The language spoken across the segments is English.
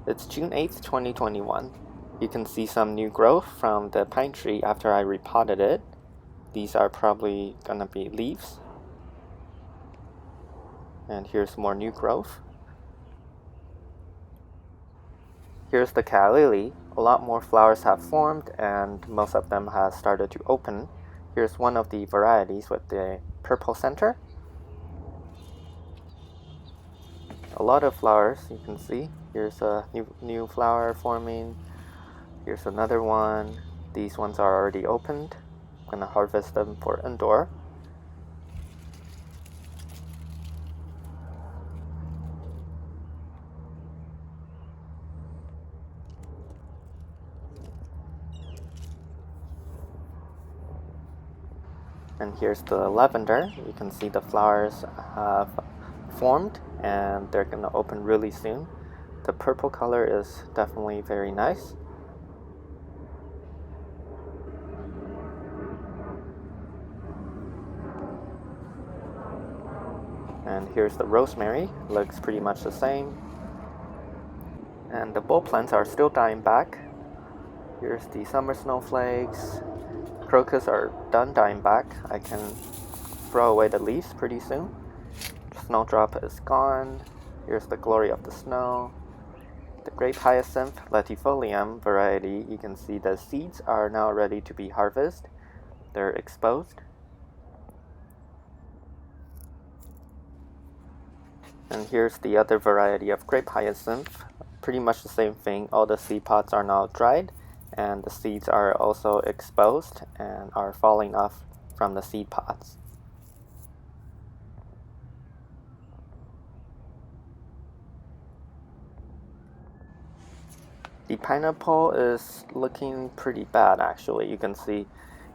It's June 8th, 2021. You can see some new growth from the pine tree after I repotted it. These are probably gonna be leaves. And here's more new growth. Here's the calla lily. A lot more flowers have formed and most of them have started to open. Here's one of the varieties with the purple center. A lot of flowers you can see. Here's a new flower forming. Here's another one. These ones are already opened. I'm gonna harvest them for indoor. And here's the lavender. You can see the flowers have formed and they're gonna open really soon. The purple color is definitely very nice. And here's the rosemary. Looks pretty much the same. And the bulb plants are still dying back. Here's the summer snowflakes. Crocus are done dying back. I can throw away the leaves pretty soon. Snowdrop is gone. Here's the glory of the snow. The grape hyacinth latifolium variety, you can see the seeds are now ready to be harvested. They're exposed. And here's the other variety of grape hyacinth. Pretty much the same thing. All the seed pods are now dried and the seeds are also exposed and are falling off from the seed pods. The pineapple is looking pretty bad actually. You can see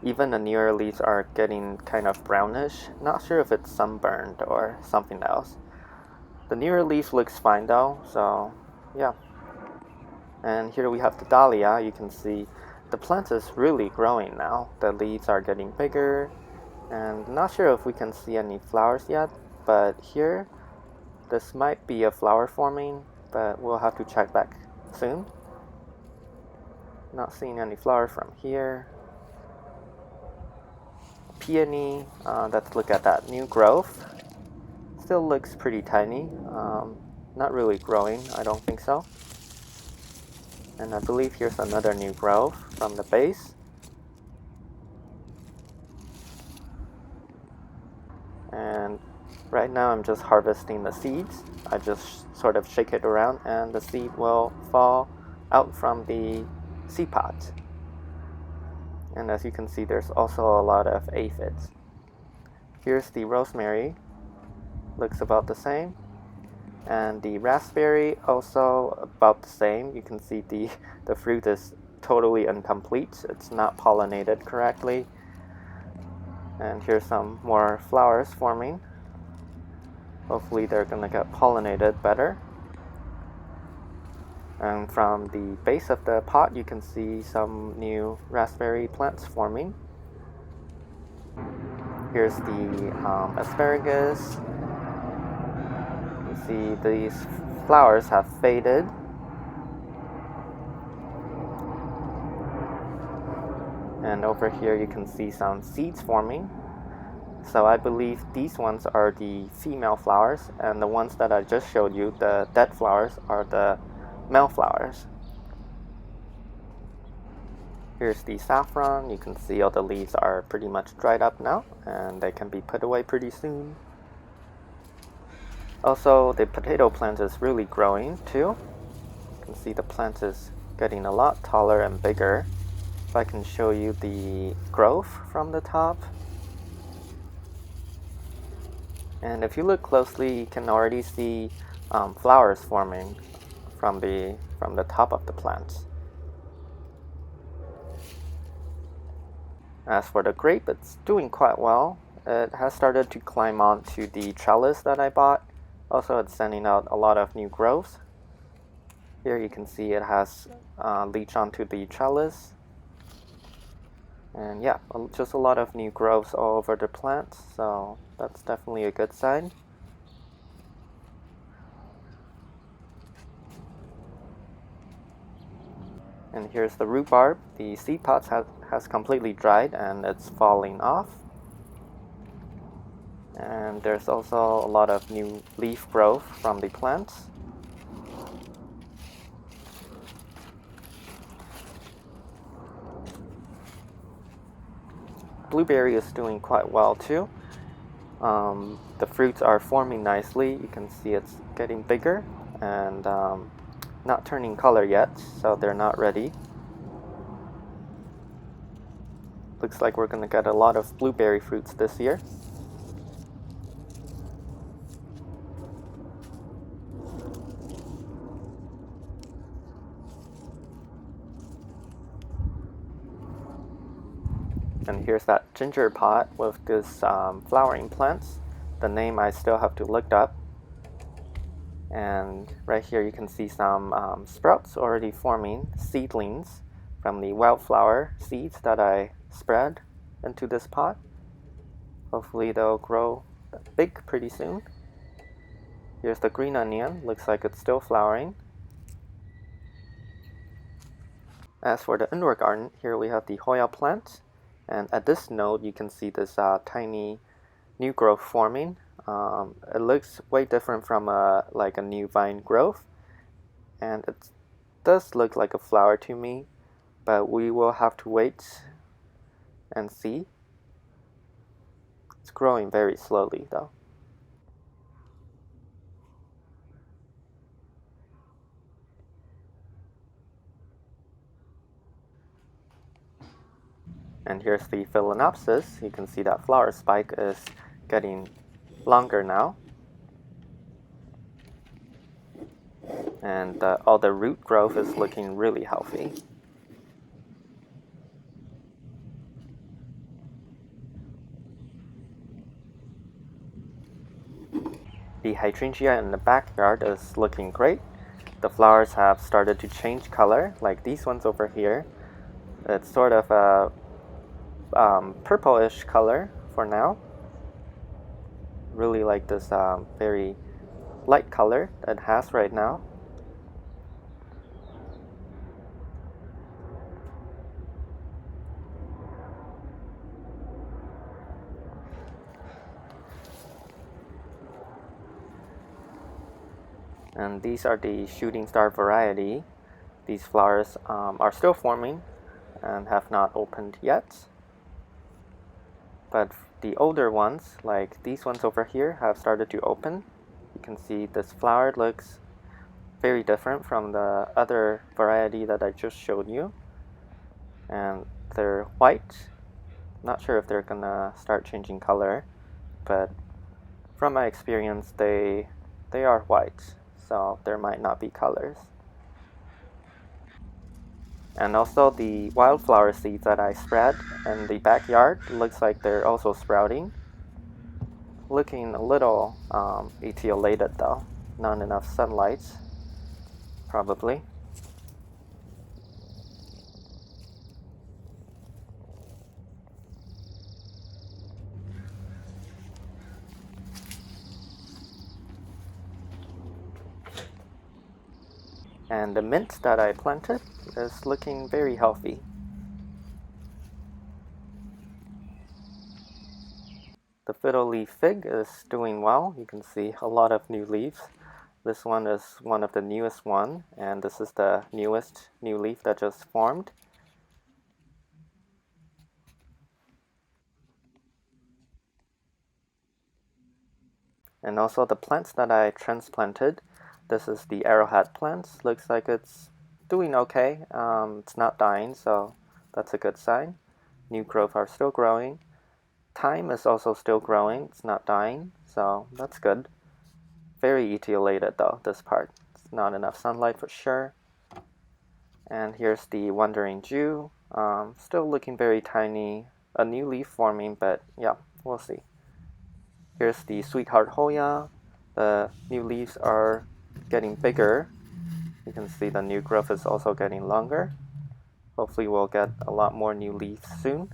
even the newer leaves are getting kind of brownish. Not sure if it's sunburned or something else. The newer leaf looks fine though, so yeah. And here we have the dahlia. You can see the plant is really growing now. The leaves are getting bigger, and not sure if we can see any flowers yet, but here, this might be a flower forming, but we'll have to check back soon. Not seeing any flowers from here. Peony, let's look at that new growth. Still looks pretty tiny. Not really growing, I don't think so. And I believe here's another new growth from the base. And right now I'm just harvesting the seeds. I just sort of shake it around and the seed will fall out from the seed pods. And as you can see, there's also a lot of aphids. Here's the rosemary. Looks about the same. And the raspberry also about the same. You can see the fruit is totally incomplete. It's not pollinated correctly. And here's some more flowers forming. Hopefully they're gonna get pollinated better. And from the base of the pot you can see some new raspberry plants forming. Here's the asparagus. You see these flowers have faded. And over here you can see some seeds forming. So I believe these ones are the female flowers, and the ones that I just showed you, the dead flowers, are the male flowers. Here's the saffron. You can see all the leaves are pretty much dried up now, and they can be put away pretty soon. Also, the potato plant is really growing too. You can see the plant is getting a lot taller and bigger. If I can show you the growth from the top. And if you look closely, you can already see flowers forming from the top of the plant. As for the grape, it's doing quite well. It has started to climb onto the trellis that I bought. Also, it's sending out a lot of new growth. Here you can see it has leached onto the trellis. And yeah, just a lot of new growths all over the plant, so that's definitely a good sign. And here's the rhubarb. The seed pods has completely dried and it's falling off. And there's also a lot of new leaf growth from the plants. Blueberry is doing quite well too. The fruits are forming nicely. You can see it's getting bigger and not turning color yet, so they're not ready. Looks like we're going to get a lot of blueberry fruits this year. And here's that ginger pot with this flowering plants. The name I still have to look up. And right here you can see some sprouts already forming, seedlings from the wildflower seeds that I spread into this pot. Hopefully they'll grow big pretty soon. Here's the green onion, looks like it's still flowering. As for the indoor garden, here we have the Hoya plant. And at this node you can see this tiny new growth forming. It looks way different from like a new vine growth. And it does look like a flower to me, but we will have to wait and see. It's growing very slowly though. And here's the phalaenopsis. You can see that flower spike is getting longer now. And all the root growth is looking really healthy. The hydrangea in the backyard is looking great. The flowers have started to change color, like these ones over here. It's sort of a purplish color for now. Really like this very light color that it has right now. And these are the shooting star variety. These flowers are still forming and have not opened yet. But the older ones, like these ones over here, have started to open. You can see this flower looks very different from the other variety that I just showed you. And they're white. Not sure if they're gonna start changing color, but from my experience, they are white, so there might not be colors. And also the wildflower seeds that I spread in the backyard looks like they're also sprouting. Looking a little etiolated though, not enough sunlight, probably. And the mint that I planted is looking very healthy. The fiddle leaf fig is doing well. You can see a lot of new leaves. This one is one of the newest one, and this is the newest new leaf that just formed. And also the plants that I transplanted. This is the arrowhead plants. Looks like it's doing okay. It's not dying, so that's a good sign. New growth are still growing. Thyme is also still growing. It's not dying, so that's good. Very etiolated though, this part. It's not enough sunlight for sure. And here's the wandering Jew. Still looking very tiny. A new leaf forming, but yeah, we'll see. Here's the sweetheart Hoya. The new leaves are getting bigger. You can see the new growth is also getting longer. Hopefully we'll get a lot more new leaves soon.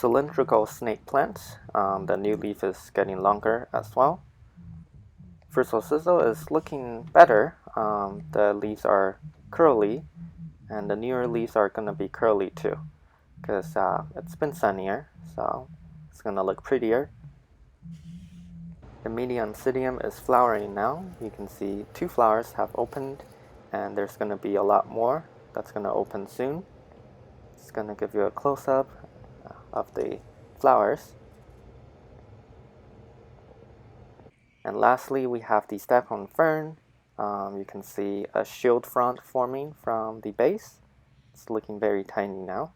cylindrical snake plant. The new leaf is getting longer as well. Frizzle sizzle is looking better. The leaves are curly, and the newer leaves are going to be curly too, because it's been sunnier, so it's going to look prettier. The mini oncidium is flowering now. You can see 2 flowers have opened, and there's going to be a lot more that's going to open soon. It's going to give you a close-up of the flowers. And lastly, we have the staghorn fern. You can see a shield frond forming from the base. It's looking very tiny now.